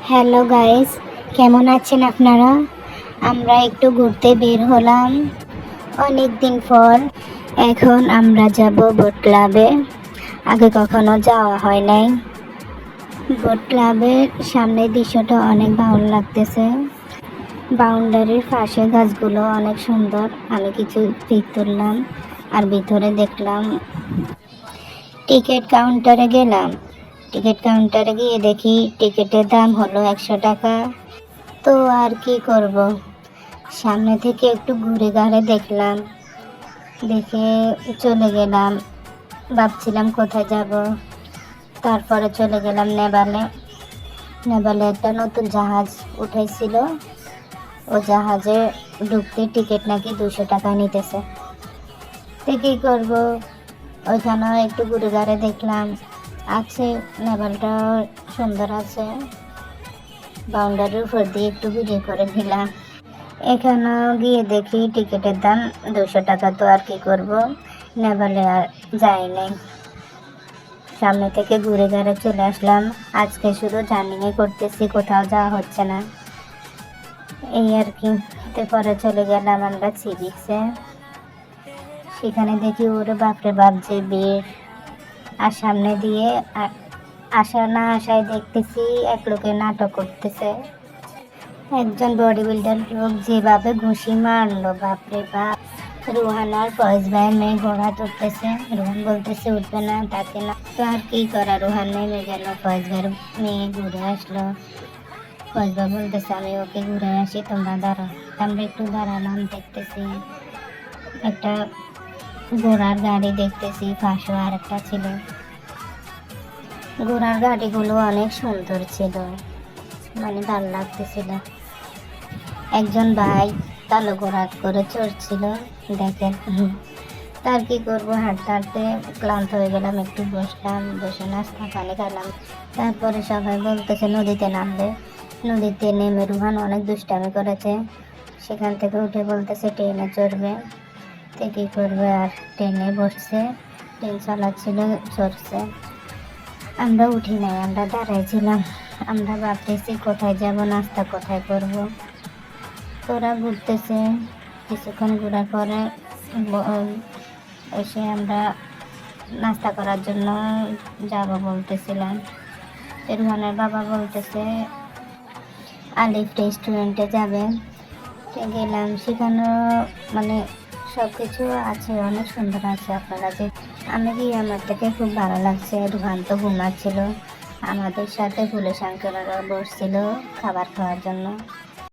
Hello guys, কেমন আছেন আপনারা? আমরা একটু ঘুরতে বের হলাম অনেক দিন পর। এখন আমরা যাব বোট ক্লাবে। আগে কখনো যাওয়া হয় নাই। বোট ক্লাবের সামনের দৃশ্যটা অনেক ভালো লাগতেছে। বাউন্ডারির পাশে গাছগুলো অনেক সুন্দর। আমি কিছু পিক তুললাম আর ভিতরে দেখলাম। টিকিট কাউন্টারে গেলাম। টিকিট কাউন্টারে গিয়ে দেখি টিকিটের দাম হলো 100 টাকা। তো আর কি করব, সামনে থেকে একটু ঘুরে ঘাড়ে দেখলাম, দেখে চলে গেলাম। ভাবছিলাম কোথায় যাব। তারপরে চলে গেলাম নেপালে। নেপালে একটা নতুন জাহাজ উঠেছিল। ও জাহাজে ঢুকতে টিকিট নাকি 200 টাকা নিতেছে। তো কী করবো, ওইখানেও একটু ঘুরে ঘাড়ে দেখলাম। আছে, নেপালটা সুন্দর আছে। বাউন্ডারির উপর দিয়ে একটু ভিডিও করে নিলাম। এখানেও গিয়ে দেখি টিকিটের দাম 200 টাকা। তো আর কি করব, নেপালে আর যাই নাই। সামনে থেকে ঘুরে ঘুরে চলে আসলাম। আজকে শুধু জার্নিংই করতেছি, কোথাও যাওয়া হচ্ছে না, এই আর কি। তো পরে চলে গেলাম আমরা সি বিচে। সেখানে দেখি ওরে বাপরে বাপ যে ভিড়। আর সামনে দিয়ে আসা না আসায় দেখতেছি এক লোকে নাটক করতেছে। একজন বডি বিল্ডার লোক যেভাবে ঘুষি মারলো, বাপরে বাপ। রোহান আর ফয়েজ ভাইয়ের মেয়ে ঘোড়া তুলতেছে। রোহান বলতেছে উঠবে না, তাকে না। তো আর কি করা, রোহান নেমে গেল, ফয়েজ ভাইয়ের মেয়ে ঘুরে আসলো। ফয়েজ ভাই বলতেছে আমি ওকে ঘুরে আসি, তোমরা দাঁড়াও। আমরা একটু দাঁড়ালাম, দেখতেছি একটা ঘোড়ার গাড়ি দেখতেছি, পাশেও আর একটা ছিল। ঘোড়ার গাড়িগুলো অনেক সুন্দর ছিল, মানে ভালো লাগতেছিল। একজন ভাই কালো ঘোড়া করে চড়ছিল, দেখেন। তার কি করবো, হাঁটতে হাঁটতে ক্লান্ত হয়ে গেলাম, একটু বসলাম, বসে নাস্তা পানি খেলাম। তারপরে সবাই বলতেছে নদীতে নামবে। নদীতে নেমে রুহান অনেক দুষ্টামি করেছে। সেখান থেকে উঠে বলতেছে ট্রেনে চড়বে। তো কী করবে, আর ট্রেনে বসছে, ট্রেন চালাচ্ছিল, চড়ছে। আমরা উঠি নাই, আমরা দাঁড়াইছিলাম। আমরা ভাবতেছি কোথায় যাব, নাস্তা কোথায় করব। তোরা ঘুরতেছে। কিছুক্ষণ ঘোরার পরে এসে আমরা নাস্তা করার জন্য যাব বলতেছিলাম। রুহানের বাবা বলতেছে আলিফ রেস্টুরেন্টে যাবে। গেলাম, সেখানেও মানে সব কিছু আছে, অনেক সুন্দর আছে। আপনারা যে আমি গিয়ে আমার থেকে খুব ভালো লাগছে। রুহান তো ঘুমাচ্ছিল। আমাদের সাথে ফুলের সাংকেরারা বসছিল খাবার খাওয়ার জন্য।